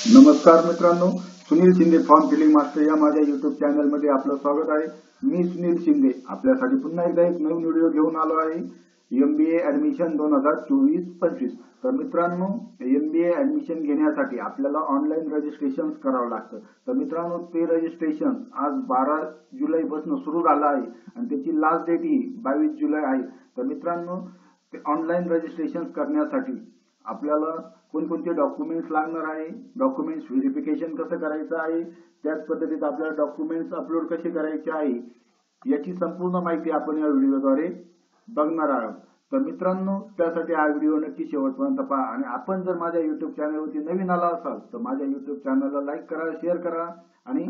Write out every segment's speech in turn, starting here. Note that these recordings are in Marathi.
नमस्कार मित्रांनो, Sunil Shinde form filling master या माझ्या युट्यूब चॅनल मध्ये आपलं स्वागत आहे। मी सुनील शिंदे आपल्यासाठी पुन्हा एकदा एक नवीन व्हिडिओ घेऊन आलो आहे। MBA admission 2024-25। तर मित्रांनो, MBA ऍडमिशन घेण्यासाठी आपल्याला ऑनलाईन रजिस्ट्रेशन करावं लागतं। तर मित्रांनो, ते रजिस्ट्रेशन आज 12 जुलै पासून सुरू झालं आहे आणि त्याची लास्ट डेट ही 22 जुलै आहे। तर मित्रांनो, ते ऑनलाईन रजिस्ट्रेशन करण्यासाठी आपल्याला कोणकोणते डॉक्युमेंट्स लागणार आहे, डॉक्युमेंट्स व्हेरिफिकेशन कसं करायचं आहे, त्याच पद्धतीत आपल्याला डॉक्युमेंट्स अपलोड कसे करायचे आहे याची संपूर्ण माहिती आपण या व्हिडिओद्वारे बघणार आहोत। तर मित्रांनो, त्यासाठी हा व्हिडिओ नक्की शेवटपर्यंत पहा आणि आपण जर माझ्या YouTube चॅनलवरती नवीन आला असाल तर माझ्या YouTube चॅनलला लाईक करा, शेअर करा आणि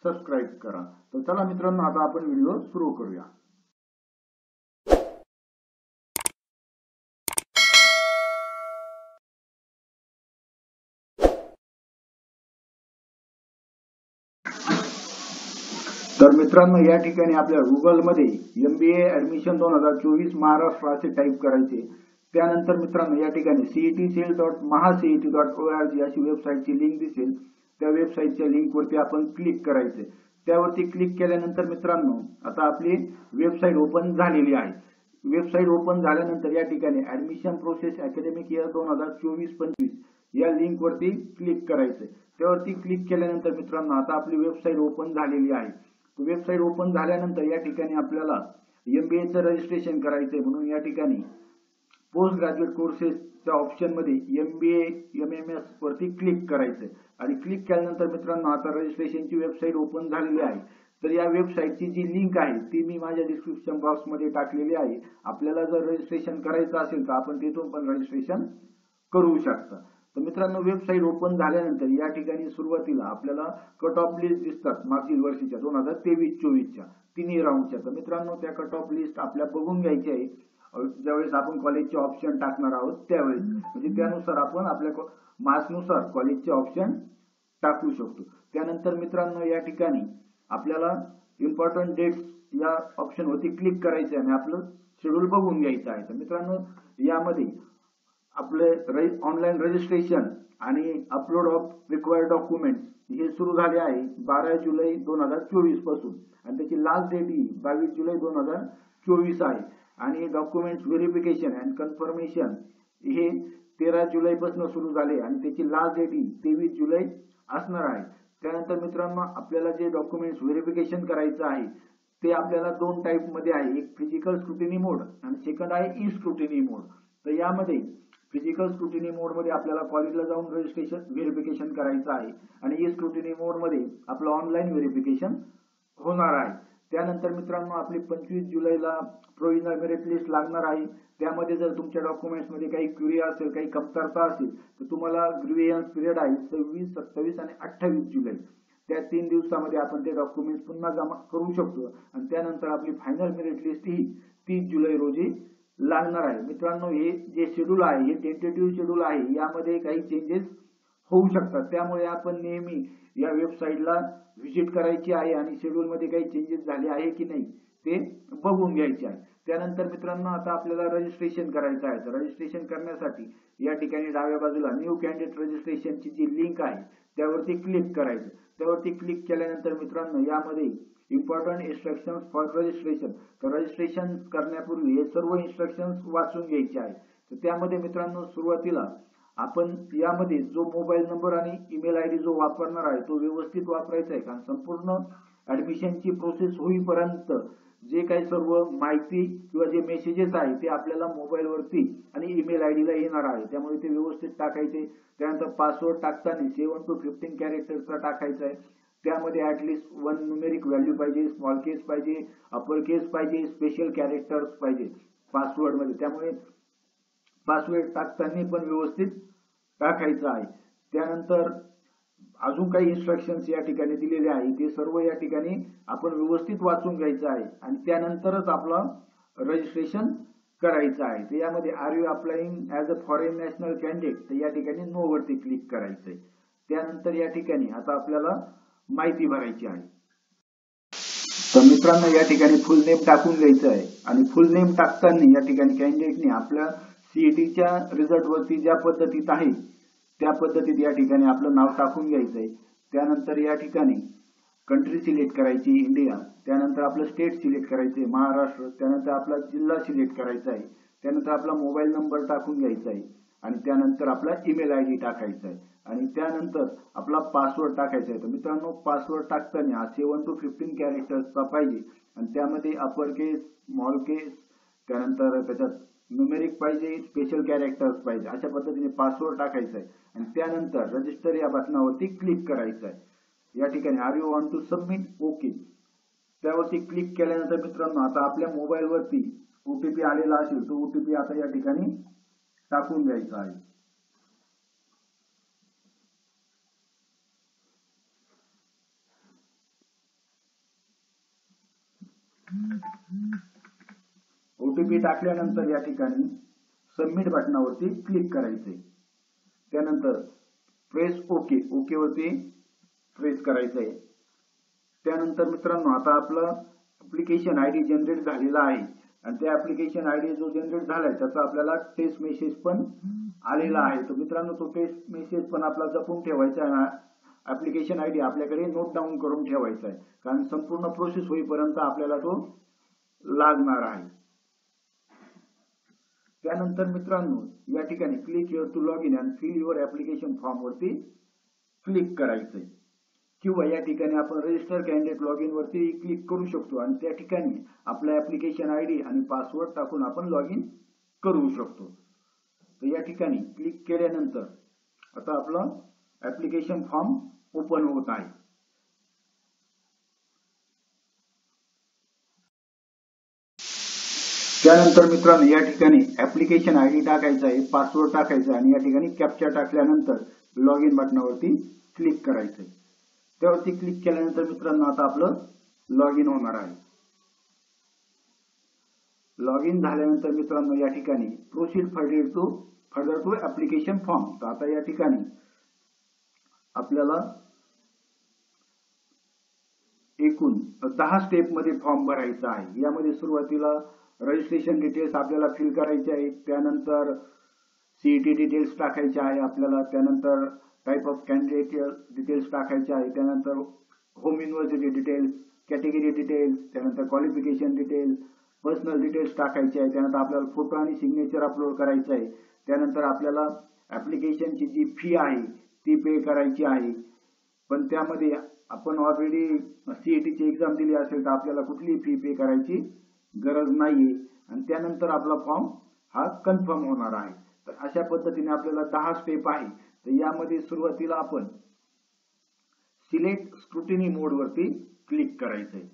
सबस्क्राईब करा। तर चला मित्रांनो, आता आपण व्हिडिओ सुरू करूया। तर मित्रांनो, या ठिकाणी आपल्या गुगल मध्ये MBA ऍडमिशन 2024 महाराष्ट्र असे टाइप करायचे। त्यानंतर मित्रांनो, या ठिकाणी cetcell.mahacet.org अशी वेबसाईटची लिंक दिसेल। त्या वेबसाईटच्या लिंक वरती आपण क्लिक करायचे। त्यावरती क्लिक केल्यानंतर मित्रांनो, आता आपली वेबसाईट ओपन झालेली आहे। वेबसाईट ओपन झाल्यानंतर या ठिकाणी ऍडमिशन प्रोसेस अकॅडमिक इयर 2024-25 या लिंक वरती क्लिक करायचे। त्यावरती क्लिक केल्यानंतर मित्रांनो, आता आपली वेबसाईट ओपन झालेली आहे। वेबसाईट ओपन झाल्यानंतर या ठिकाणी आपल्याला MBA चं रजिस्ट्रेशन करायचंय, म्हणून या ठिकाणी पोस्ट ग्रॅज्युएट कोर्सेसच्या ऑप्शन मध्ये MBA MMS वरती क्लिक करायचंय आणि क्लिक केल्यानंतर मित्रांनो, आता रजिस्ट्रेशनची वेबसाईट ओपन झालेली आहे। तर या वेबसाईटची जी लिंक आहे ती मी माझ्या डिस्क्रिप्शन बॉक्स मध्ये टाकलेली आहे। आपल्याला जर रजिस्ट्रेशन करायचं असेल तर आपण तिथून पण रजिस्ट्रेशन करू शकता। तर मित्रांनो, वेबसाईट ओपन झाल्यानंतर या ठिकाणी सुरुवातीला आपल्याला कट ऑफ लिस्ट दिसतात मागील वर्षीच्या 2023-24च्या तिन्ही राऊंडच्या। तर मित्रांनो, त्या कट ऑफ लिस्ट आपल्या बघून घ्यायची आहे ज्यावेळेस आपण कॉलेजचे ऑप्शन टाकणार आहोत त्यावेळेस, म्हणजे त्यानुसार आपण आपल्या मार्क्सनुसार कॉलेजचे ऑप्शन टाकू शकतो। त्यानंतर मित्रांनो, या ठिकाणी आपल्याला इम्पॉर्टंट डेट्स या ऑप्शन वरती क्लिक करायचे आणि आपलं शेड्यूल बघून घ्यायचं आहे। तर मित्रांनो, यामध्ये आपले ऑनलाईन रजिस्ट्रेशन आणि अपलोड ऑफ रिक्वायर्ड डॉक्युमेंट्स हे सुरू झाले आहे 12 जुलै 2024 पासून आणि त्याची लास्ट डेट ही 22 जुलै 2024 आहे आणि डॉक्युमेंट्स व्हेरिफिकेशन अँड कन्फर्मेशन हे 13 जुलै पासून सुरू झाले आणि त्याची लास्ट डेट ही 23 जुलै असणार आहे। त्यानंतर मित्रांनो, आपल्याला जे डॉक्युमेंट्स व्हेरिफिकेशन करायचं आहे ते आपल्याला दोन टाइप मध्ये आहे, एक फिजिकल स्क्रुटिनी मोड आणि सेकंड आहे ई स्क्रुटिनी मोड। तर यामध्ये फिजिकल स्क्रुटिनी मोड मध्ये आपल्याला कॉलेजला जाऊन रजिस्ट्रेशन व्हेरिफिकेशन करायचं आहे आणि ई स्क्रुटिनी मोड मध्ये आपलं ऑनलाईन व्हेरिफिकेशन होणार आहे। त्यानंतर मित्रांनो, आपली 25 जुलैला प्रोव्हिजनल मेरिट लिस्ट लागणार आहे। त्यामध्ये जर तुमच्या डॉक्युमेंट्स मध्ये काही क्वेरी असेल, काही कमतरता असेल तर तुम्हाला ग्रीव्हियन्स पिरियड आहे 26, 27 आणि 28 जुलै। त्या 3 दिवसामध्ये आपण ते डॉक्युमेंट्स पुन्हा जमा करू शकतो आणि त्यानंतर आपली फायनल मेरिट लिस्ट ही 30 जुलै रोजी लागणार आहे। मित्रांनो, हे जे शेड्यूल आहे हे टेंटेटिव्ह शेड्यूल आहे, यामध्ये काही चेंजेस होऊ शकतात, त्यामुळे आपण नेहमी या वेबसाईटला व्हिजिट करायची आहे आणि शेड्यूल मध्ये काही चेंजेस झाले आहे की नाही ते बघून घ्यायचे आहे। त्यानंतर मित्रांनो, आता आपल्याला रजिस्ट्रेशन करायचं आहे। तर रजिस्ट्रेशन करण्यासाठी या ठिकाणी डाव्या बाजूला न्यू कॅन्डिडेट रजिस्ट्रेशनची जी लिंक आहे त्यावरती क्लिक करायचं। त्यावरती क्लिक केल्यानंतर मित्रांनो, यामध्ये इम्पॉर्टंट इन्स्ट्रक्शन्स फॉर रजिस्ट्रेशन, तर रजिस्ट्रेशन करण्यापूर्वी हे सर्व इन्स्ट्रक्शन्स वाचून घ्यायचे आहे। तर त्यामध्ये मित्रांनो, सुरुवातीला आपण यामध्ये जो मोबाईल नंबर आणि ईमेल आयडी जो वापरणार आहे तो व्यवस्थित वापरायचा आहे, कारण संपूर्ण ऍडमिशनची प्रोसेस होईपर्यंत जे काही सर्व माहिती किंवा जे मेसेजेस आहे ते आपल्याला मोबाईल वरती आणि ईमेल आयडीला येणार आहे, त्यामुळे ते व्यवस्थित टाकायचे। त्यानंतर पासवर्ड टाकताना 7 to 15 कॅरेक्टरचा टाकायचा आहे। त्यामध्ये ऍटलीस्ट 1 न्यूमेरिक व्हॅल्यू पाहिजे, स्मॉल केस पाहिजे, अपर केस पाहिजे, स्पेशल कॅरेक्टर्स पाहिजे पासवर्ड मध्ये, त्यामुळे पासवर्ड टाकताना पण व्यवस्थित टाकायचं आहे। त्यानंतर अजून काही इन्स्ट्रक्शन्स या ठिकाणी दिलेले आहे ते सर्व या ठिकाणी आपण व्यवस्थित वाचून घ्यायचं आहे आणि त्यानंतरच आपलं रजिस्ट्रेशन करायचं आहे। तर यामध्ये are you applying as a foreign national candidate, तर या ठिकाणी नो वरती क्लिक करायचंय। त्यानंतर या ठिकाणी आता आपल्याला माहिती भरायची आहे। तर मित्रांनो, या ठिकाणी फुल नेम टाकून घ्यायचं आहे आणि फुल नेम टाकताना या ठिकाणी कॅन्डिडेटने आपल्या सीईटीच्या रिझल्ट वरती ज्या पद्धतीत आहे त्या पद्धतीत या ठिकाणी आपलं नाव टाकून घ्यायचंय। त्यानंतर या ठिकाणी कंट्री सिलेक्ट करायची इंडिया, त्यानंतर आपलं स्टेट सिलेक्ट करायचे महाराष्ट्र, त्यानंतर आपला जिल्हा सिलेक्ट करायचा आहे, त्यानंतर आपला मोबाईल नंबर टाकून घ्यायचा आहे आणि त्यानंतर आपला ईमेल आयडी टाकायचा आहे आणि त्यानंतर आपला पासवर्ड टाकायचा आहे। तर मित्रांनो पासवर्ड टाकताना 7 to 15 कॅरेक्टर्सचा पाहिजे आणि त्यामध्ये अपर केस, स्मॉल केस, त्यानंतर त्याच्यात न्यूमेरिक पाहिजे, स्पेशल कॅरेक्टर्स पाहिजे, अशा पद्धतीने पासवर्ड टाकायचा आहे आणि त्यानंतर रजिस्टर या बटनावरती क्लिक करायचं आहे। या ठिकाणी are you want to submit, okay त्यावरती क्लिक केल्यानंतर मित्रांनो आता आपल्या मोबाईल वरती ओटीपी आलेला असेल तो ओटीपी आता या ठिकाणी टाकून द्यायचा आहे। ओटीपी टाकल्यानंतर या ठिकाणी सबमिट बटनावरती क्लिक करायचे, त्यानंतर प्रेस ओके, ओके वरती प्रेस करायचं आहे। त्यानंतर मित्रांनो आता आपलं ऍप्लिकेशन आयडी जनरेट झालेला आहे आणि त्या ऍप्लिकेशन आयडी जो जनरेट झालाय त्याचा आपल्याला टेस्ट मेसेज पण आलेला आहे। तर मित्रांनो तो टेस्ट मेसेज पण आपला जपून ठेवायचा आहे, ऍप्लिकेशन आयडी आपल्याकडे नोट डाऊन करून ठेवायचा आहे, कारण संपूर्ण प्रोसेस होईपर्यंत आपल्याला तो लागणार आहे। त्यानंतर मित्रांनो या ठिकाणी click here to log in and fill your application form वरती क्लिक करायचंय किंवा या ठिकाणी आपण रजिस्टर कॅन्डिडेट लॉग इन वरती क्लिक करू शकतो आणि त्या ठिकाणी आपला ऍप्लिकेशन आयडी आणि पासवर्ड टाकून आपण लॉग इन करू शकतो। तर या ठिकाणी क्लिक केल्यानंतर आता आपलं ऍप्लिकेशन फॉर्म ओपन होत आहे। त्यानंतर मित्रांनो या ठिकाणी ऍप्लिकेशन आयडी टाकायचा आहे, पासवर्ड टाकायचा आणि या ठिकाणी कॅप्चा टाकल्यानंतर लॉग इन बटनावरती क्लिक करायचंय। त्यावरती क्लिक केल्यानंतर मित्रांनो आता आपलं लॉग इन होणार आहे। लॉग इन झाल्यानंतर मित्रांनो या ठिकाणी proceed further to application form, तर आता या ठिकाणी आपल्याला एकूण 10 स्टेप मध्ये फॉर्म भरायचा आहे। यामध्ये सुरुवातीला रजिस्ट्रेशन डिटेल्स आपल्याला फिल करायचे आहेत, त्यानंतर सीईटी डिटेल्स टाकायचे आहे आपल्याला, त्यानंतर टाइप ऑफ कॅन्डिडेट डिटेल्स टाकायचे आहे, त्यानंतर home university details, category details, त्यानंतर क्वालिफिकेशन डिटेल्स, पर्सनल डिटेल्स टाकायचे आहे, त्यानंतर आपल्याला फोटो आणि सिग्नेचर अपलोड करायचं आहे, त्यानंतर आपल्याला ऍप्लिकेशनची जी फी आहे ती पे करायची आहे। पण त्यामध्ये आपण ऑलरेडी सीईटीची एक्झाम दिली असेल तर आपल्याला कुठली फी पे करायची गरज नाहीये आणि त्यानंतर आपला फॉर्म हा कन्फर्म होणार आहे। तर अशा पद्धतीने आपल्याला 10 स्टेप आहे। तर यामध्ये सुरुवातीला आपण सिलेक्ट स्क्रुटिनी मोड वरती क्लिक करायचंय,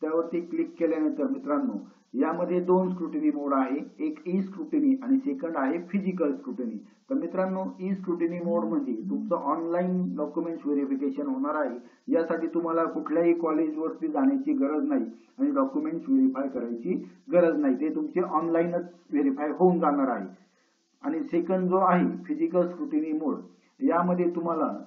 त्यावरती क्लिक केल्यानंतर मित्रांनो यामध्ये 2 स्क्रुटिनी मोड आहे, एक ई स्क्रुटिनी आणि सेकंड आहे फिजिकल स्क्रुटिनी। तर मित्रांनो ई स्क्रुटिनी मोड म्हणजे तुमचं ऑनलाईन डॉक्युमेंट्स व्हेरिफिकेशन होणार आहे। यासाठी तुम्हाला कुठल्याही कॉलेजवरती जाण्याची गरज नाही आणि डॉक्युमेंट्स व्हेरीफाय करायची गरज नाही, ते तुमचे ऑनलाईनच व्हेरीफाय होऊन जाणार आहे। आणि सेकंड जो आहे फिजिकल स्क्रुटिनी मोड, यामध्ये तुम्हाला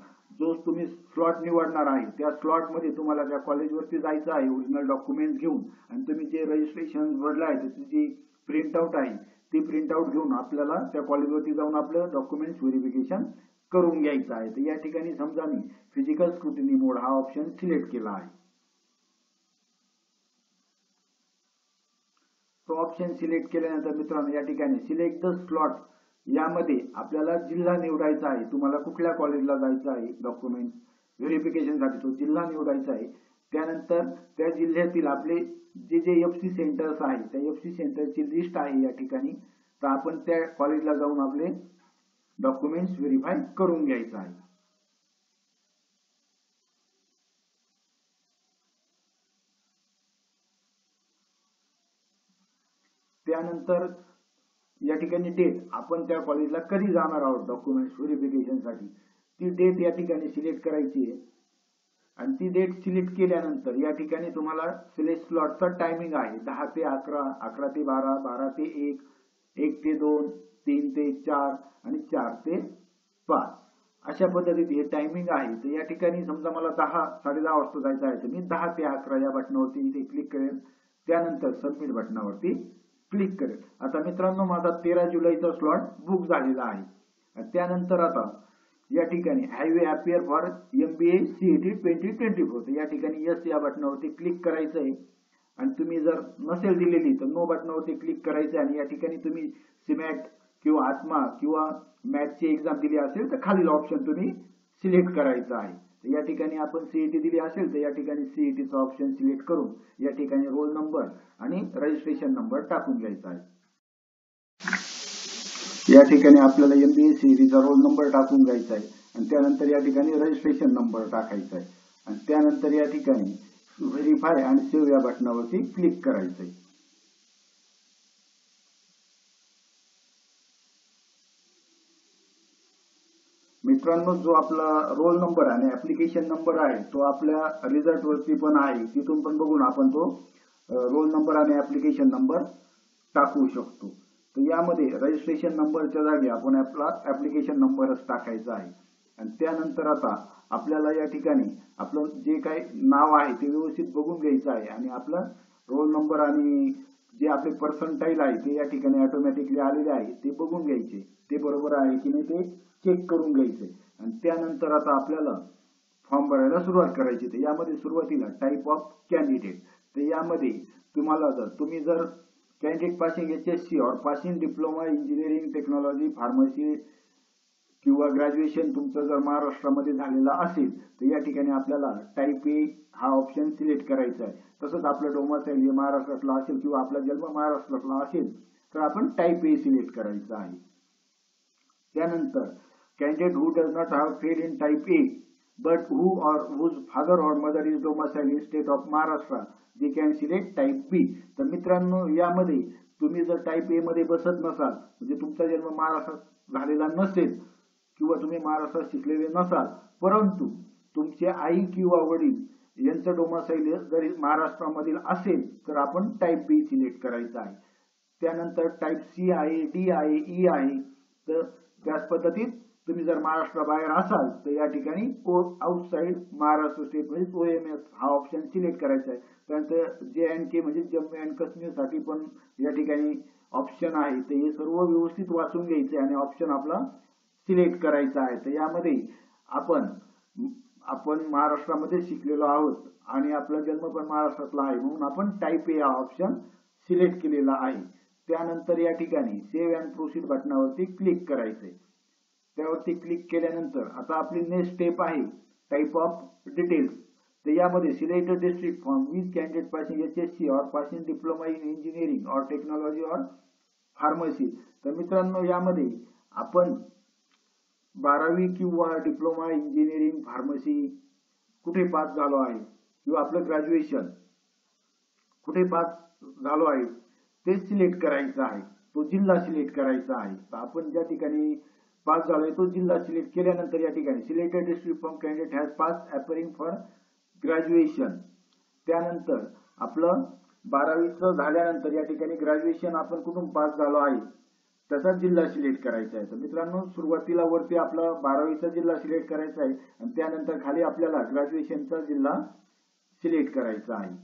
जो तुम्ही स्लॉट निवडणार आहे त्या स्लॉट मध्ये तुम्हाला त्या कॉलेजवरती जायचं आहे ओरिजिनल डॉक्युमेंट्स घेऊन आणि तुम्ही जे रजिस्ट्रेशन भरलं आहे त्याची जी प्रिंट आउट आहे ती प्रिंट आउट घेऊन आपल्याला त्या कॉलेजवरती जाऊन आपलं डॉक्युमेंट्स व्हेरिफिकेशन करून घ्यायचं आहे। तर या ठिकाणी समजा मी फिजिकल स्क्रुटिनी मोड हा ऑप्शन सिलेक्ट केला आहे। तो ऑप्शन सिलेक्ट केल्यानंतर मित्रांनो या ठिकाणी सिलेक्ट द स्लॉट यामध्ये आपल्याला जिल्हा निवडायचा आहे, तुम्हाला कुठल्या कॉलेजला जायचं आहे डॉक्युमेंट व्हेरिफिकेशन साठी तो जिल्हा निवडायचा आहे। त्यानंतर त्या जिल्ह्यातील आपले जे जे एफसी सेंटर्स आहे त्या एफसी सेंटरची लिस्ट आहे या ठिकाणी, तर आपण त्या कॉलेजला जाऊन आपले डॉक्युमेंट्स व्हेरीफाय करून घ्यायचं आहे। त्यानंतर या ठिकाणी डेट आपण त्या कॉलेजला कधी जाणार आहोत डॉक्युमेंट्स व्हेरिफिकेशन साठी ती डेट या ठिकाणी सिलेक्ट करायची आहे आणि ती डेट सिलेक्ट केल्यानंतर या ठिकाणी तुम्हाला सिलेक्ट स्लॉटचा टायमिंग आहे 10 ते 11, 11 ते 12, 12 ते 1, 1 ते 2, 3 ते 4 आणि 4 ते 5 अशा पद्धतीत हे टायमिंग आहे। तर या ठिकाणी समजा मला 10-10:30 वाजता जायचं आहे तर मी 10 ते 11 या बटनावरती इथे क्लिक करेन, त्यानंतर सबमिट बटनावरती क्लिक करेल. आता मित्रांनो माझा 13 जुलैचा स्लॉट बुक झालेला आहे. त्यानंतर आता या ठिकाणी have you appear for MBA CET 2024 तर या ठिकाणी यस या बटनावरती क्लिक करायचं आहे. आणि तुम्ही जर नसेल दिलेली तर नो बटनावरती क्लिक करायचं आणि या ठिकाणी तुम्ही सिमॅट किंवा आत्मा किंवा मॅथची एक्झाम दिली असेल तर खालील ऑप्शन तुम्ही सिलेक्ट करायचं आहे. या ठिकाणी आपण CET दिली असेल तर या ठिकाणी CETचा ऑप्शन सिलेक्ट करून या ठिकाणी रोल नंबर आणि रजिस्ट्रेशन नंबर टाकून घ्यायचा आहे. या ठिकाणी आपल्याला MBA CETचा रोल नंबर टाकून घ्यायचा आहे आणि त्यानंतर या ठिकाणी रजिस्ट्रेशन नंबर टाकायचा आहे आणि त्यानंतर या ठिकाणी व्हेरीफाय आणि सेव्ह या बटनावरती क्लिक करायचं आहे. मित्रांनो जो आपला रोल नंबर आणि ऍप्लिकेशन नंबर आहे तो आपल्या रिझल्ट वरती पण आहे, तिथून पण बघून आपण तो रोल नंबर आणि ऍप्लिकेशन नंबर टाकू शकतो. तर यामध्ये रजिस्ट्रेशन नंबरच्या जागी आपण आपला ऍप्लिकेशन नंबरच टाकायचा आहे आणि त्यानंतर आता आपल्याला या ठिकाणी आपलं जे काही नाव आहे ते व्यवस्थित बघून घ्यायचं आहे आणि आपलं रोल नंबर आणि जे आपले पर्सेंटाईल आहे ते या ठिकाणी ऑटोमॅटिकली आलेले आहे ते बघून घ्यायचे, ते बरोबर आहे की नाही ते चेक करून घ्यायचे आणि त्यानंतर आता आपल्याला फॉर्म भरायला सुरुवात करायची. तर यामध्ये सुरुवातीला टाईप ऑफ कॅन्डिडेट, तर यामध्ये तुम्हाला तुम्ही जर कॅन्डिडेट पासिंग HSC और passing diploma engineering technology pharmacy किंवा ग्रॅज्युएशन तुमचं जर महाराष्ट्रामध्ये झालेला असेल तर या ठिकाणी आपल्याला टाईप A हा ऑप्शन सिलेक्ट करायचा आहे. तसंच आपलं डोमासाईल हे महाराष्ट्रातला असेल किंवा आपला जन्म महाराष्ट्रातला असेल तर आपण टाईप A सिलेक्ट करायचा आहे. त्यानंतर candidate who does not have failed in type A but who or whose father or mother is domiciled in state of Maharashtra they can select type B. तर मित्रांनो यामध्ये तुम्ही जर टाईप A मध्ये बसत नसाल म्हणजे तुमचा जन्म महाराष्ट्रात झालेला नसेल किंवा तुम्ही महाराष्ट्रात शिकलेले नसाल परंतु तुमचे आई किंवा वडील यांचं डोमासाईल जर महाराष्ट्रामधील असेल तर आपण टाईप B सिलेक्ट करायचं आहे. त्यानंतर टाईप C आहे, D आहे, E आहे. तर त्याच पद्धतीत तुम्ही जर महाराष्ट्राबाहेर असाल तर या ठिकाणी आउटसाइड महाराष्ट्र स्टेट म्हणजे OMS हा ऑप्शन सिलेक्ट करायचा आहे. त्यानंतर JNK म्हणजे जम्मू अँड काश्मीर साठी पण या ठिकाणी ऑप्शन आहे. तर हे सर्व व्यवस्थित वाचून घ्यायचे आणि ऑप्शन आपला सिलेक्ट करायचा आहे. तर यामध्ये आपण महाराष्ट्रामध्ये शिकलेलो आहोत आणि आपला जन्म पण महाराष्ट्रातला आहे म्हणून आपण टाईप A हा ऑप्शन सिलेक्ट केलेला आहे. त्यानंतर या ठिकाणी सेव्ह अँड प्रोसीड बटनावरती क्लिक करायचंय. त्यावरती क्लिक केल्यानंतर आता आपली नेक्स्ट स्टेप आहे टाईप ऑफ डिटेल्स. तर यामध्ये select district from which candidate passing HSC और पासिंग डिप्लोमा इन इंजिनिअरिंग और टेक्नॉलॉजी और फार्मसी. तर मित्रांनो यामध्ये आपण 12वी किंवा डिप्लोमा इंजिनिअरिंग फार्मसी कुठे पास झालो आहे किंवा आपलं ग्रॅज्युएशन कुठे पास झालो आहे ते सिलेक्ट करायचं आहे, तो जिल्हा सिलेक्ट करायचा आहे. तर आपण ज्या ठिकाणी पास झालोय तो जिल्हा सिलेक्ट केल्यानंतर या ठिकाणी selected district from candidate has pass appearing for graduation. त्यानंतर आपलं 12वीचं झाल्यानंतर या ठिकाणी ग्रॅज्युएशन आपण कुठून पास झालो आहे त्याचा जिल्हा सिलेक्ट करायचा आहे. तर मित्रांनो सुरुवातीला वरती आपला 12वीचा जिल्हा सिलेक्ट करायचा आहे आणि त्यानंतर खाली आपल्याला ग्रॅज्युएशनचा जिल्हा सिलेक्ट करायचा आहे.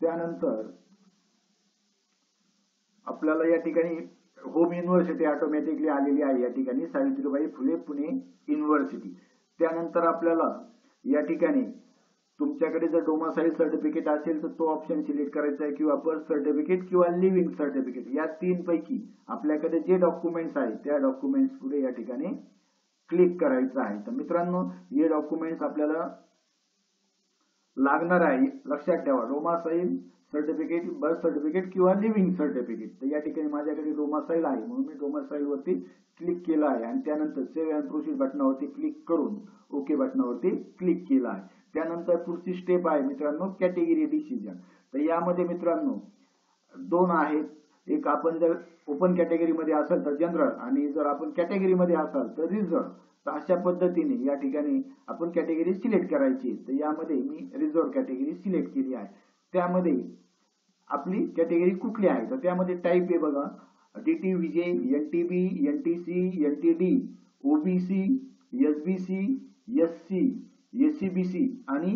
त्यानंतर आपल्याला या ठिकाणी होम युनिव्हर्सिटी ऑटोमॅटिकली आलेली आहे, या ठिकाणी सावित्रीबाई फुले पुणे युनिव्हर्सिटी. त्यानंतर आपल्याला या ठिकाणी तुमच्याकडे जर डोमासाईल सर्टिफिकेट असेल तर तो ऑप्शन सिलेक्ट करायचा आहे किंवा बर्थ सर्टिफिकेट किंवा लिव्हिंग सर्टिफिकेट या तीन पैकी आपल्याकडे जे डॉक्युमेंट्स आहेत त्या डॉक्युमेंट्स पुढे या ठिकाणी क्लिक करायचं आहे. तर मित्रांनो हे डॉक्युमेंट्स आपल्याला लागणार आहे, लक्षात ठेवा. डोमासाईल सर्टिफिकेट, बर्थ सर्टिफिकेट किंवा लिव्हिंग सर्टिफिकेट. तर या ठिकाणी माझ्याकडे डोमासाईल आहे म्हणून मी डोमासाईल वरती क्लिक केलं आहे आणि त्यानंतर सेव्ह अँड प्रोसीड बटनावरती क्लिक करून ओके बटनावरती क्लिक केलं आहे. त्यानंतर पुढची स्टेप आहे मित्रांनो कॅटेगरी डिसिजन. तर यामध्ये मित्रांनो दोन आहेत, एक आपण जर ओपन कॅटेगरी मध्ये असेल तर जनरल आणि जर आपण कॅटेगरी मध्ये असाल तर रिझर्व्ह. तर अशा पद्धतीने या ठिकाणी आपण कॅटेगरी सिलेक्ट करायची. तर यामध्ये मी रिझर्व्ह कॅटेगरी सिलेक्ट केली आहे. त्यामध्ये आपली कॅटेगरी कुठली आहे तर त्यामध्ये टाईप आहे बघा, DT विजे, NTB, NTC, NTD, OBC, SBC, SC, SCBC आणि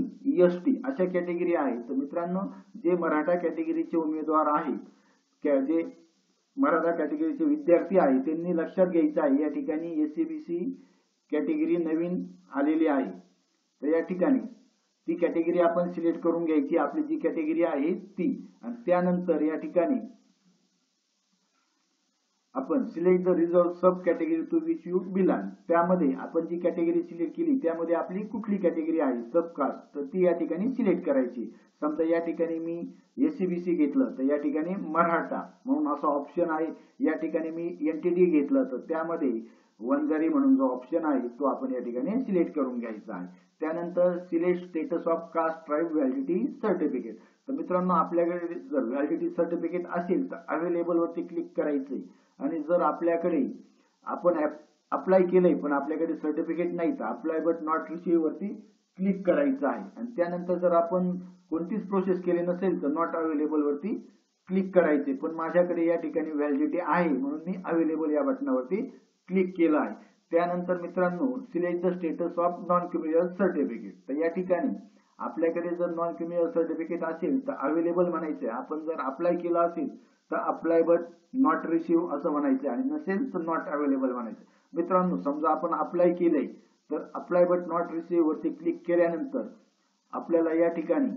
ST अशा कॅटेगरी आहेत. तर मित्रांनो, जे मराठा कॅटेगरीचे उमेदवार आहेत, जे मराठा कॅटेगरीचे विद्यार्थी आहेत, त्यांनी लक्षात घ्यायचं आहे या ठिकाणी SCBC कॅटेगरी नवीन आलेली आहे. तर या ठिकाणी ती कॅटेगरी आपण सिलेक्ट करून घ्यायची, आपली जी कॅटेगरी आहे ती. आणि त्यानंतर या ठिकाणी आपण select the reserve sub category to which you belong, त्यामध्ये आपण जी कॅटेगरी सिलेक्ट केली त्यामध्ये आपली कुठली कॅटेगरी आहे सब कास्ट, तर ती या ठिकाणी सिलेक्ट करायची. समजा या ठिकाणी मी SCBC घेतलं तर या ठिकाणी मराठा म्हणून असा ऑप्शन आहे. या ठिकाणी मी NTD घेतलं तर त्यामध्ये वंजारी म्हणून जो ऑप्शन आहे तो आपण या ठिकाणी सिलेक्ट करून घ्यायचा आहे. त्यानंतर select status of caste tribe validity certificate. तर मित्रांनो, आपल्याकडे जर व्हॅलिडिटी सर्टिफिकेट असेल तर अवेलेबल वरती क्लिक करायचंय. आणि जर आपल्याकडे आपण अप्लाय केलंय पण आपल्याकडे सर्टिफिकेट नाही तर अप्लाय बट नॉट रिसीव्ह वरती क्लिक करायचं आहे. आणि त्यानंतर जर आपण कोणतीच प्रोसेस केली नसेल तर नॉट अवेलेबल वरती क्लिक करायचे. पण माझ्याकडे या ठिकाणी व्हॅलिडिटी आहे म्हणून मी अवेलेबल या बटनावरती क्लिक केलं आहे. त्यानंतर मित्रांनो, select the status of non criminal certificate. तर या ठिकाणी आपल्याकडे जर नॉन क्रिमिनल सर्टिफिकेट असेल तर अवेलेबल म्हणायचे. आपण जर अप्लाय केला असेल तर अप्लाय बट नॉट रिसीव्ह असं म्हणायचं आणि नसेल तर नॉट अवेलेबल म्हणायचं. मित्रांनो, समजा आपण अप्लाय केलंय तर अप्लाय बट नॉट रिसीव्ह वरती क्लिक केल्यानंतर आपल्याला या ठिकाणी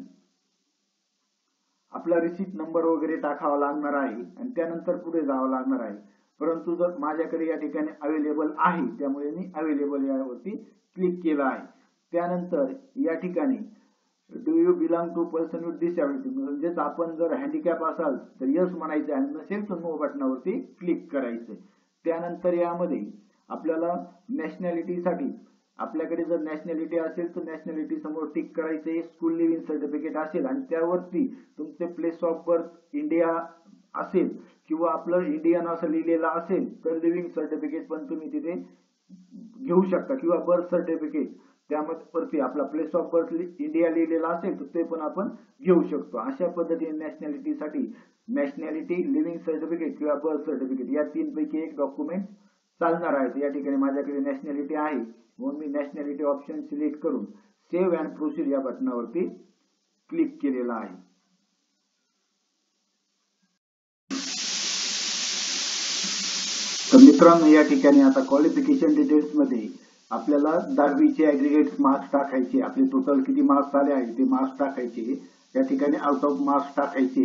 आपला रिसीट नंबर वगैरे टाकावा लागणार आहे आणि त्यानंतर पुढे जावं लागणार आहे. परंतु जर माझ्याकडे या ठिकाणी अवेलेबल आहे त्यामुळे मी अवेलेबल यावरती क्लिक केलं आहे. त्यानंतर या ठिकाणी do you belong to person with disability, म्हणजेच आपण जर हँडिकॅप असाल तर यस म्हणायचं आणि नसेल तर नो बटनावरती क्लिक करायचं. त्यानंतर यामध्ये आपल्याला नॅशनॅलिटीसाठी आपल्याकडे जर नॅशनॅलिटी असेल तर नॅशनॅलिटी समोर टिक करायचे. स्कूल लिव्हिंग सर्टिफिकेट असेल आणि त्यावरती तुमचे प्लेस ऑफ बर्थ इंडिया असेल किंवा आपलं इंडियन असं लिहिलेलं असेल तर लिव्हिंग सर्टिफिकेट पण तुम्ही तिथे घेऊ शकता किंवा बर्थ सर्टिफिकेट त्यामध्ये आपला प्लेस ऑफ बर्थ इंडिया लिहिलेला असेल तर ते पण आपण घेऊ शकतो. अशा पद्धतीने नॅशनॅलिटीसाठी नॅशनॅलिटी, लिव्हिंग सर्टिफिकेट किंवा बर्थ सर्टिफिकेट या तीनपैकी एक डॉक्युमेंट चालणार आहे. या ठिकाणी माझ्याकडे नॅशनॅलिटी आहे म्हणून मी नॅशनॅलिटी ऑप्शन सिलेक्ट करून सेव्ह अँड प्रोसीड या बटनावरती क्लिक केलेला आहे. तर मित्रांनो, या ठिकाणी आता क्वालिफिकेशन डिटेल्स मध्ये आपल्याला 10वीचे ऍग्रीगेट मार्क्स टाकायचे. आपले टोटल किती मार्क्स आले आहे ते मार्क्स टाकायचे. या ठिकाणी आउट ऑफ मार्क्स टाकायचे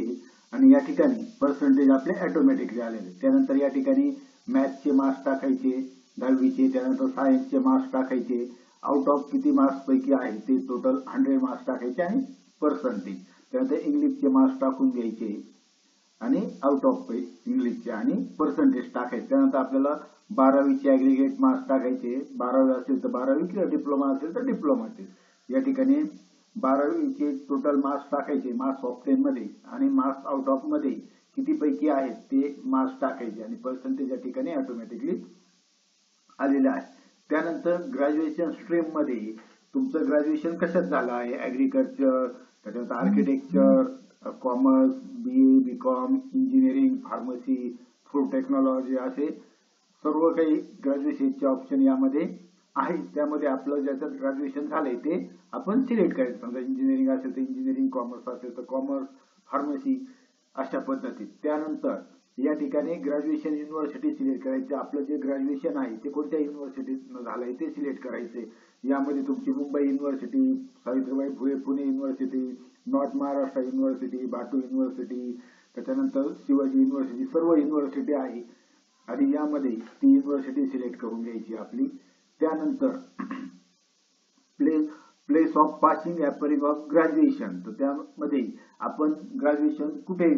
आणि या ठिकाणी पर्सेंटेज आपले ऑटोमॅटिकली आलेले. त्यानंतर या ठिकाणी मॅथ्सचे मार्क्स टाकायचे 10वीचे. त्यानंतर सायन्सचे मार्क्स टाकायचे. आउट ऑफ किती मार्क्स पैकी आहे ते टोटल 100 मार्क्स टाकायचे आणि पर्सेंटेज. त्यानंतर इंग्लिशचे मार्क्स टाकून घ्यायचे आणि आउट ऑफ इंग्लिशचे आणि पर्सेंटेज टाकायचे. त्यानंतर आपल्याला 12वीचे ऍग्रीगेट मार्क्स टाकायचे. 12वी असेल तर 12वी किंवा डिप्लोमा असेल तर डिप्लोमाचे. या ठिकाणी 12वीचे टोटल मार्क्स टाकायचे मार्क्स ऑफ 10 मध्ये आणि मार्क्स आउट ऑफ मध्ये किती पैकी आहेत ते मार्क्स टाकायचे आणि पर्सेंटेज या ठिकाणी ऑटोमॅटिकली आलेले आहे. त्यानंतर ग्रॅज्युएशन स्ट्रीम मध्ये तुमचं ग्रॅज्युएशन कशात झालं आहे, ऍग्रीकल्चर, त्याच्यानंतर architecture, commerce, BA, BCom, engineering, pharmacy, food technology असे सर्व काही ग्रॅज्युएशनचे ऑप्शन यामध्ये आहे. त्यामध्ये आपलं ज्याच्यात ग्रॅज्युएशन झालंय ते आपण सिलेक्ट करायचं. समजा इंजिनिअरिंग असेल तर इंजिनिअरिंग, कॉमर्स असेल तर कॉमर्स, फार्मसी अशा पद्धतीत. त्यानंतर या ठिकाणी ग्रॅज्युएशन युनिव्हर्सिटी सिलेक्ट करायचे. आपलं जे ग्रॅज्युएशन आहे ते कोणत्या युनिव्हर्सिटीतनं झालंय ते सिलेक्ट करायचे. यामध्ये तुमची Mumbai university, Savitribai Phule Pune university, north Maharashtra university, Batu university, त्याच्यानंतर शिवाजी युनिव्हर्सिटी सर्व युनिव्हर्सिटी आहे आणि यामध्ये ती युनिव्हर्सिटी सिलेक्ट करून घ्यायची आपली. त्यानंतर place of passing appearing of graduation, तर त्यामध्ये आपण ग्रॅज्युएशन कुठे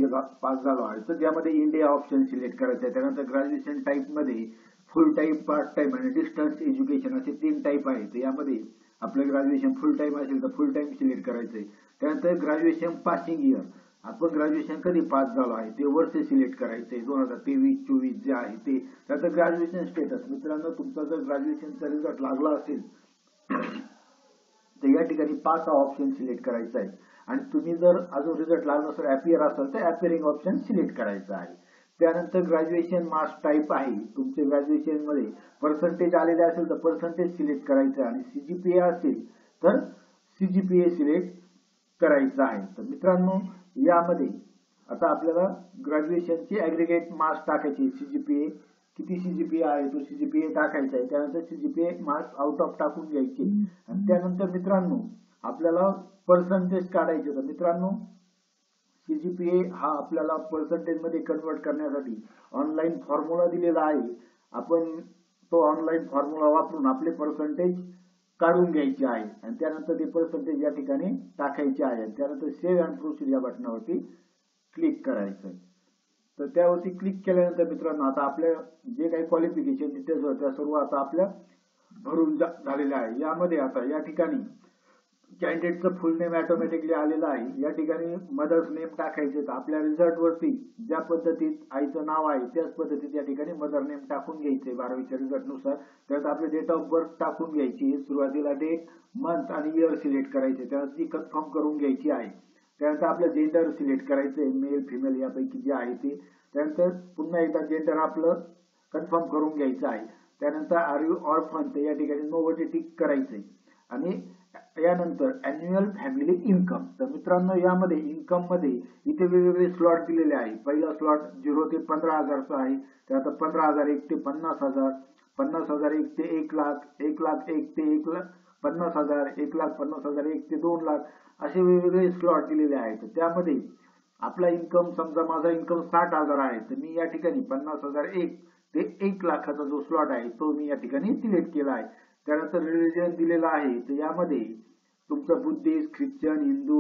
पास झालो आहे तर त्यामध्ये इंडिया ऑप्शन सिलेक्ट करायचं आहे. त्यानंतर ग्रॅज्युएशन टाईप मध्ये फुल टाईम, पार्ट टाइम आणि डिस्टन्स एज्युकेशन असे 3 टाईप आहेत. यामध्ये आपलं ग्रॅज्युएशन फुल टाइम असेल तर फुल टाइम सिलेक्ट करायचंय. त्यानंतर ग्रॅज्युएशन पासिंग इयर, आपण ग्रॅज्युएशन कधी पास झालो आहे ते वर्ष सिलेक्ट करायचंय 2023-24 जे आहे ते. त्यानंतर ग्रॅज्युएशन स्टेटस, मित्रांनो तुमचा जर ग्रॅज्युएशनचा रिझल्ट लागला असेल तर या ठिकाणी पास हा ऑप्शन सिलेक्ट करायचा आहे आणि तुम्ही जर अजून रिझल्ट लागला नसेल अपियर असेल तर अपियरिंग ऑप्शन सिलेक्ट करायचा आहे. त्यानंतर ग्रॅज्युएशन मार्क्स टाईप आहे, तुमचे ग्रॅज्युएशन मध्ये पर्सेंटेज आलेले असेल तर पर्सेंटेज सिलेक्ट करायचं आणि CGPA असेल तर CGPA सिलेक्ट करायचं आहे. तर मित्रांनो यामध्ये आता आपल्याला ग्रॅज्युएशनची ऍग्रीगेट मार्क्स टाकायची. CGPA किती CGPA आहे तो CGPA टाकायचा आहे. त्यानंतर CGPA मार्क्स आउट ऑफ टाकून घ्यायचे आणि त्यानंतर मित्रांनो आपल्याला पर्सेंटेज काढायचे. तर मित्रांनो CGPA हा आपल्याला पर्सेंटेज मध्ये कन्वर्ट करण्यासाठी ऑनलाईन फॉर्म्युला दिलेला आहे. आपण तो ऑनलाईन फॉर्म्युला वापरून आपले पर्सेंटेज काढून घ्यायचे आहे आणि त्यानंतर ते पर्सेंटेज या ठिकाणी टाकायचे आहे. त्यानंतर सेव्ह अँड प्रोसीड या बटनावरती क्लिक करायचं. तर त्यावरती क्लिक केल्यानंतर मित्रांनो आता आपल्या जे काही क्वालिफिकेशन डिटेल्स होते त्या सर्व आता आपल्या भरून झालेल्या आहे. यामध्ये आता या ठिकाणी कॅन्डिडेटचं फुल नेम ऑटोमॅटिकली आलेलं आहे. या ठिकाणी मदर्स नेम टाकायचे. तर आपल्या रिझल्ट वरती ज्या पद्धतीत आईचं नाव आहे त्याच पद्धतीत या ठिकाणी मदर नेम टाकून घ्यायचे 12वीच्या रिझल्ट नुसार. त्यात आपले डेट ऑफ बर्थ टाकून घ्यायची. सुरुवातीला डेट, मंथ आणि इयर सिलेक्ट करायचे. त्यानंतर ती कन्फर्म करून घ्यायची आहे. त्यानंतर आपलं जेंडर सिलेक्ट करायचंय, मेल फिमेल यापैकी जे आहे ते. त्यानंतर पुन्हा एकदा जेंडर आपलं कन्फर्म करून घ्यायचं आहे. त्यानंतर आर यू ऑर्फन तर या ठिकाणी नो वरती टिक करायचंय आणि यानंतर अॅन्युअल फॅमिली इन्कम. तर मित्रांनो यामध्ये इन्कम मध्ये इथे वेगवेगळे स्लॉट दिलेले आहे. पहिला स्लॉट 0 ते 15,000चा आहे. त्यानंतर 15,000 1 ते 50,000, 50,000 1 ते 1 लाख, 1 लाख 1 ते 1,50,000, 1,50,000 1 ते 2 लाख असे वेगवेगळे स्लॉट दिलेले आहेत. त्यामध्ये आपला इन्कम समजा माझा इन्कम 60,000 आहे तर मी या ठिकाणी 50,001 ते 1 लाखाचा जो स्लॉट आहे तो मी या ठिकाणी सिलेक्ट केला आहे. त्यानंतर रिलिजन दिलेला आहे. तर यामध्ये तुमचं बुद्धिस्ट, ख्रिश्चन, हिंदू,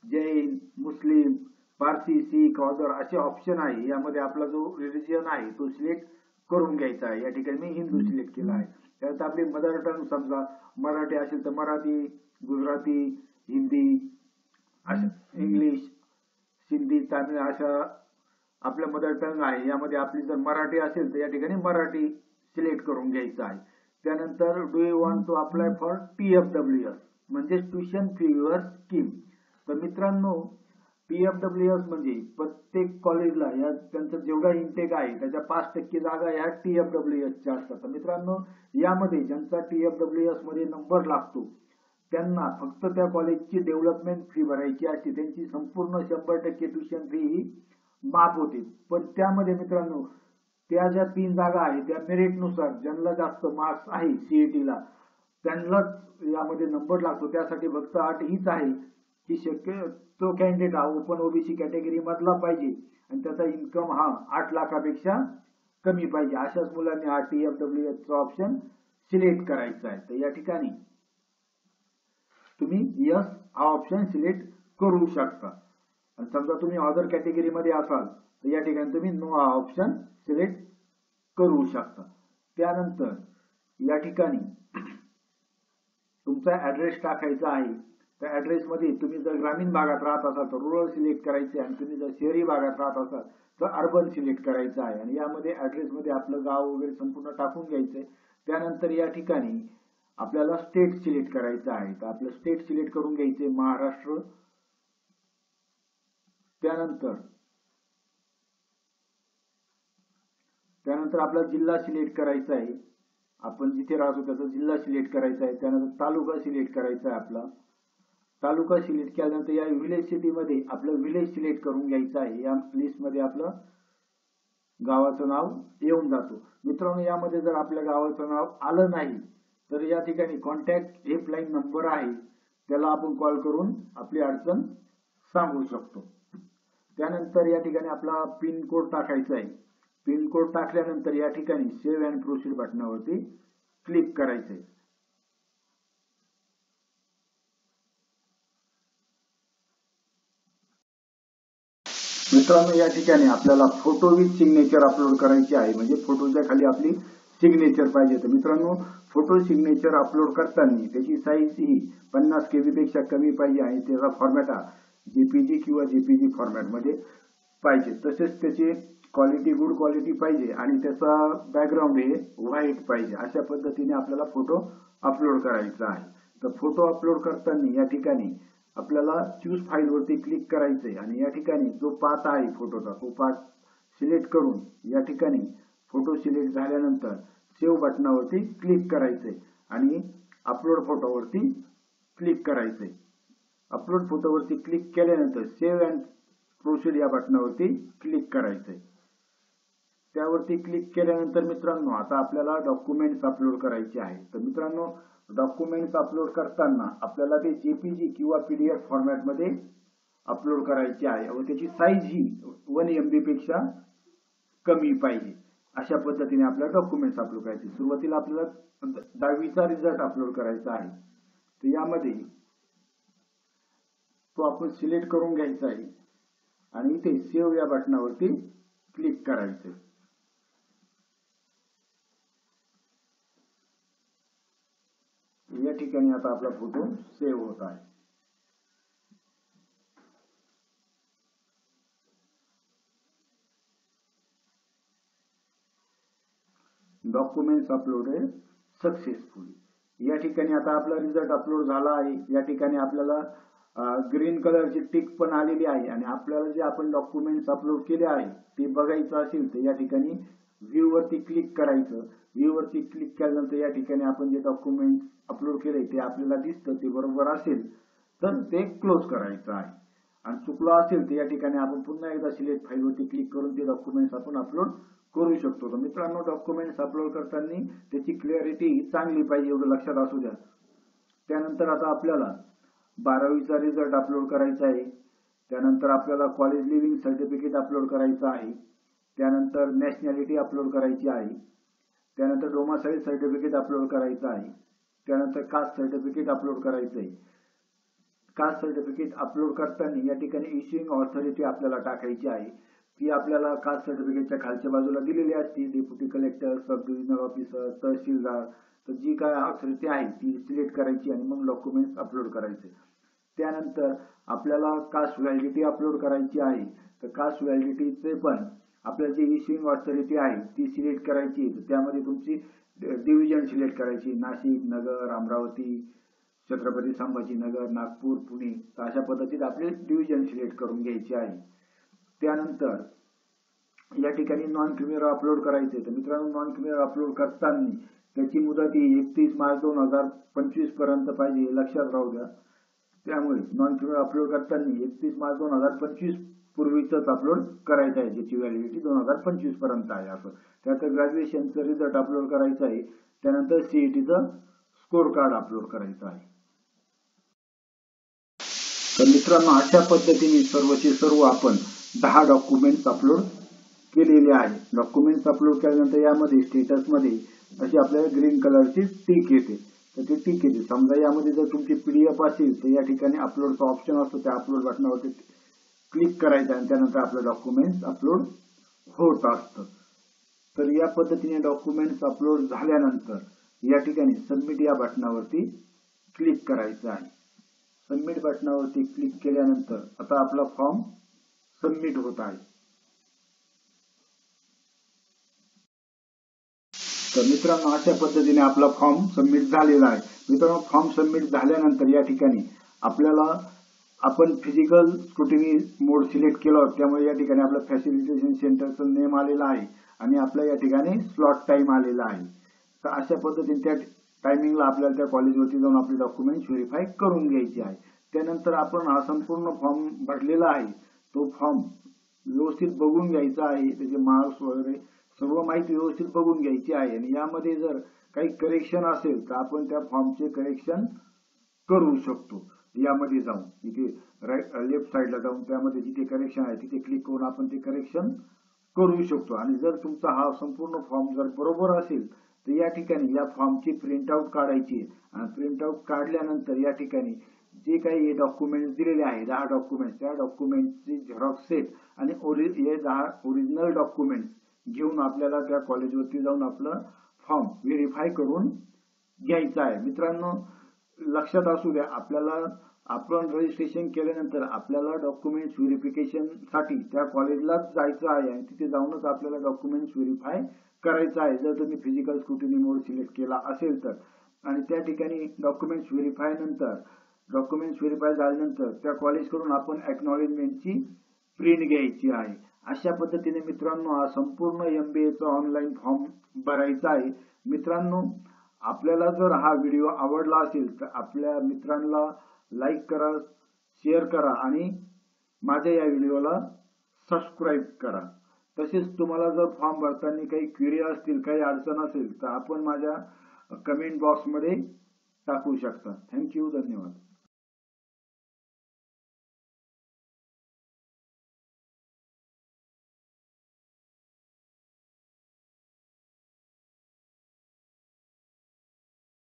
जैन, मुस्लिम, पारसी, सीख, ऑदर असे ऑप्शन आहे. यामध्ये आपला जो रिलिजन आहे तो सिलेक्ट करून घ्यायचा आहे. या ठिकाणी मी हिंदू सिलेक्ट केला आहे. त्यानंतर आपली मदर टंग समजा मराठी असेल तर मराठी, गुजराती, हिंदी, इंग्लिश, सिंधी, तामिळ अशा आपल्या मदर टंग आहे. यामध्ये आपली जर मराठी असेल तर या ठिकाणी मराठी सिलेक्ट करून घ्यायचं आहे. त्यानंतर do you want to apply for TFWS म्हणजे ट्युशन फी व्हेवर स्कीम. तर मित्रांनो TFWS म्हणजे प्रत्येक कॉलेजला या त्यांचा जेवढा इंटेक आहे त्याच्या 5% जागा या TFWS च्या असतात. तर मित्रांनो यामध्ये ज्यांचा TFWS मध्ये नंबर लागतो त्यांना फक्त त्या कॉलेजची डेव्हलपमेंट फी भरायची असते. त्यांची संपूर्ण 100% ट्युशन फी ही माफ होते. पण त्यामध्ये मित्रांनो त्या ज्या 3 जागा आहेत त्या मेरिट नुसार ज्यांना जास्त मार्क्स आहे CET ला त्यांनाच यामध्ये नंबर लागतो. त्यासाठी फक्त अट हीच आहे की शक्य तो कॅन्डिडेट हा ओपन OBC कॅटेगरी मधला पाहिजे आणि त्याचा इन्कम हा 8 लाखापेक्षा कमी पाहिजे. अशाच मुलांनी हा TFWS चा ऑप्शन सिलेक्ट करायचा आहे. तर या ठिकाणी तुम्ही यस हा ऑप्शन सिलेक्ट करू शकता. आणि समजा तुम्ही अदर कॅटेगरी मध्ये असाल तर या ठिकाणी तुम्ही नो हा ऑप्शन सिलेक्ट करू शकता. त्यानंतर या ठिकाणी तुमचा ऍड्रेस टाकायचा आहे. त्या ऍड्रेस मध्ये तुम्ही जर ग्रामीण भागात राहत असाल तर रुरल सिलेक्ट करायचे आणि तुम्ही जर शहरी भागात राहत असाल तर अर्बन सिलेक्ट करायचं आहे. आणि यामध्ये ऍड्रेस मध्ये आपलं गाव वगैरे संपूर्ण टाकून घ्यायचंय. त्यानंतर या ठिकाणी आपल्याला स्टेट सिलेक्ट करायचं आहे. तर आपलं स्टेट सिलेक्ट करून घ्यायचे महाराष्ट्र. त्यानंतर आपला जिल्हा सिलेक्ट करायचा आहे. आपण जिथे राहतो त्याचा जिल्हा सिलेक्ट करायचा आहे. त्यानंतर तालुका सिलेक्ट करायचा आहे. आपला तालुका सिलेक्ट केल्यानंतर या विलेज सिटी मध्ये आपलं विलेज सिलेक्ट करून घ्यायचं आहे. या लिस्ट मध्ये आपलं गावाचं नाव येऊन जातो. मित्रांनो यामध्ये जर आपल्या गावाचं नाव आलं नाही तर या ठिकाणी कॉन्टॅक्ट हेल्पलाईन नंबर आहे त्याला आपण कॉल करून आपली अडचण सांगू शकतो. त्यानंतर या ठिकाणी आपला पिन कोड टाकायचा आहे. पिन कोड टाकल्यानंतर या ठिकाणी सेव्ह अँड प्रोसीड बटनावरती क्लिक करायचंय. मित्रांनो या ठिकाणी आपल्याला फोटो विथ सिग्नेचर अपलोड करायची आहे. म्हणजे फोटोच्या खाली आपली सिग्नेचर पाहिजे. तर मित्रांनो फोटो सिग्नेचर अपलोड करताना त्याची साईज ही 50 KB पेक्षा कमी पाहिजे आणि त्याचा फॉर्मॅट हा JPG किंवा JPG फॉर्मॅट मध्ये पाहिजे. तसेच त्याची क्वालिटी गुड क्वालिटी पाहिजे आणि त्याचा बॅकग्राऊंड हे व्हाईट पाहिजे. अशा पद्धतीने आपल्याला फोटो अपलोड करायचा आहे. तर फोटो अपलोड करताना या ठिकाणी आपल्याला चूज फाईल वरती क्लिक करायचंय आणि या ठिकाणी जो पाथ आहे फोटोचा तो पाथ सिलेक्ट करून या ठिकाणी फोटो सिलेक्ट झाल्यानंतर सेव्ह बटनावरती क्लिक करायचंय आणि अपलोड फोटोवरती क्लिक करायचंय. अपलोड फोटोवरती क्लिक केल्यानंतर सेव्ह अँड प्रोसीड या बटनावरती क्लिक करायचंय. त्यावरती क्लिक केल्यानंतर मित्रांनो आता आपल्याला डॉक्युमेंट्स अपलोड करायचे आहे. तर मित्रांनो डॉक्युमेंट्स अपलोड करताना आपल्याला ते जेपीजी किंवा पीडीएफ फॉर्मॅट मध्ये अपलोड करायचे आहे व त्याची साईज ही 1 MB पेक्षा कमी पाहिजे. अशा पद्धतीने आपल्याला डॉक्युमेंट्स अपलोड करायचे. सुरुवातीला आपल्याला 10वीचा रिझल्ट अपलोड करायचा आहे. तर यामध्ये तो आपण सिलेक्ट करून घ्यायचा आहे आणि इथे सेव्ह या बटनावरती क्लिक करायचं. या ठिकाणी आता आपला फोटो सेव्ह होत आहे. Documents uploaded successfully. या ठिकाणी आता आपला रिझल्ट अपलोड झाला आहे. या ठिकाणी आपल्याला ग्रीन कलरची टिक पण आलेली आहे आणि आपल्याला जे आपण डॉक्युमेंट्स अपलोड केले आहे ते बघायचं असेल तर या ठिकाणी व्ह्यू वरती क्लिक करायचं. व्ह्यू वरती क्लिक केल्यानंतर या ठिकाणी आपण जे डॉक्युमेंट्स अपलोड केले ते आपल्याला दिसतं, ते बरोबर असेल तर ते क्लोज करायचं आहे आणि चुकलं असेल तर या ठिकाणी आपण पुन्हा एकदा सिलेक्ट फाईल वरती क्लिक करून ते डॉक्युमेंट्स आपण अपलोड करू शकतो. तर मित्रांनो डॉक्युमेंट्स अपलोड करताना त्याची क्लॅरिटी चांगली पाहिजे एवढं लक्षात असू द्या. त्यानंतर आता आपल्याला 12वीचा रिझल्ट अपलोड करायचा आहे. त्यानंतर आपल्याला कॉलेज लिव्हिंग सर्टिफिकेट अपलोड करायचं आहे. त्यानंतर नॅशनॅलिटी अपलोड करायची आहे. त्यानंतर डोमासाईल सर्टिफिकेट अपलोड करायचं आहे. त्यानंतर कास्ट सर्टिफिकेट अपलोड करायचं आहे. कास्ट सर्टिफिकेट अपलोड करताना या ठिकाणी इश्युइंग ऑथॉरिटी आपल्याला टाकायची आहे. ती आपल्याला कास्ट सर्टिफिकेटच्या खालच्या बाजूला दिलेली असते. Deputy collector, sub divisional officer, tehsildar. तर जी काय ऑथॉरिटी आहे ती सिलेक्ट करायची आणि मग डॉक्युमेंट्स अपलोड करायचे. त्यानंतर आपल्याला कास्ट व्हॅलिडिटी अपलोड करायची आहे. तर कास्ट व्हॅलिडिटीचे पण आपल्याला जी इश्युइंग ऑथॉरिटी आहे ती सिलेक्ट करायची. त्यामध्ये तुमची डिव्हिजन सिलेक्ट करायची. नाशिक, नगर, अमरावती, छत्रपती संभाजीनगर, नागपूर, पुणे. तर अशा पद्धतीने आपले डिव्हिजन सिलेक्ट करून घ्यायचे आहे. त्यानंतर या ठिकाणी नॉन क्रिमिनल अपलोड करायचे. तर मित्रांनो नॉन क्रिमिनल अपलोड करताना त्याची मुदत ही 31 मार्च 2025 पर्यंत पाहिजे, लक्षात राहू द्या. त्यामुळे नॉन क्रिमिनल अपलोड करताना 31 मार्च 2025 पूर्वीच अपलोड करायचं आहे, ज्याची व्हॅलिडिटी 2025 पर्यंत आहे. असं त्यानंतर ग्रॅज्युएशनचं रिझल्ट अपलोड करायचं आहे. त्यानंतर सीईटीचं स्कोर कार्ड अपलोड करायचं आहे. तर मित्रांनो अशा पद्धतीने सर्वचे सर्व आपण 10 डॉक्युमेंट्स अपलोड केलेले आहे. डॉक्युमेंट्स अपलोड केल्यानंतर यामध्ये स्टेटस मध्ये अशी आपल्याला ग्रीन कलरची टिक येते. तर ती टिक येते. समजा यामध्ये जर तुमची पीडीएफ असेल तर या ठिकाणी अपलोडचा ऑप्शन असतो. त्या अपलोड बटनावरती क्लिक करायचं आणि त्यानंतर आपलं डॉक्युमेंट्स अपलोड होत असतं. तर या पद्धतीने डॉक्युमेंट्स अपलोड झाल्यानंतर या ठिकाणी सबमिट या बटनावरती क्लिक करायचं आहे. सबमिट बटनावरती क्लिक केल्यानंतर आता आपला फॉर्म सबमिट होत आहे. तर मित्रांनो अशा पद्धतीने आपला फॉर्म सबमिट झालेला आहे. मित्रांनो फॉर्म सबमिट झाल्यानंतर या ठिकाणी आपल्याला आपण फिजिकल स्क्रुटिनी मोड सिलेक्ट केला, त्यामुळे या ठिकाणी आपलं फॅसिलिटेशन सेंटरचं नेम आलेलं आहे आणि आपल्या या ठिकाणी स्लॉट टाइम आलेला आहे. तर अशा पद्धतीने त्या टायमिंगला आपल्याला त्या कॉलेजवरती जाऊन आपले डॉक्युमेंट व्हेरीफाय करून घ्यायचे आहे. त्यानंतर आपण हा संपूर्ण फॉर्म भरलेला आहे तो फॉर्म व्यवस्थित बघून घ्यायचा आहे. त्याचे मार्क्स वगैरे सर्व माहिती व्यवस्थित बघून घ्यायची आहे आणि यामध्ये जर काही करेक्शन असेल तर आपण त्या फॉर्मचे करेक्शन करू शकतो. यामध्ये जाऊन इथे लेफ्ट साइडला जाऊन त्यामध्ये जिथे करेक्शन आहे तिथे क्लिक करून आपण ते करेक्शन करू शकतो. आणि जर तुमचा हा संपूर्ण फॉर्म जर बरोबर असेल तर या ठिकाणी या फॉर्मची प्रिंट आउट काढायची आणि प्रिंट आउट काढल्यानंतर या ठिकाणी जे काही डॉक्युमेंट्स दिलेले आहे 10 डॉक्युमेंट्स, त्या डॉक्युमेंटची झेरॉक्स सेट आणि हे 10 ओरिजिनल डॉक्युमेंट्स घेऊन आपल्याला त्या कॉलेजवरती जाऊन आपलं फॉर्म व्हेरीफाय करून घ्यायचा आहे. मित्रांनो लक्षात असू द्या आपल्याला आपण रजिस्ट्रेशन केल्यानंतर आपल्याला डॉक्युमेंट्स व्हेरिफिकेशन साठी त्या कॉलेजलाच जायचं आहे आणि तिथे जाऊनच आपल्याला डॉक्युमेंट्स व्हेरीफाय करायचं आहे. जर तुम्ही फिजिकल स्क्रुटिनी मोड सिलेक्ट केला असेल तर आणि त्या ठिकाणी डॉक्युमेंट्स व्हेरीफाय झाल्यानंतर त्या कॉलेजकडून आपण एक्नॉलेजमेंटची प्रिंट घ्यायची आहे. अशा पद्धतीने मित्रांनो हा संपूर्ण MBA चा ऑनलाईन फॉर्म भरायचा आहे. मित्रांनो आपल्याला जर हा व्हिडिओ आवडला असेल तर आपल्या मित्रांना लाईक करा, शेअर करा आणि माझ्या या व्हिडिओला सबस्क्राईब करा. तसेच तुम्हाला जर फॉर्म भरताना काही क्वेरी असतील, काही अडचण असेल तर आपण माझ्या कमेंट बॉक्समध्ये टाकू शकता. थँक्यू. धन्यवाद.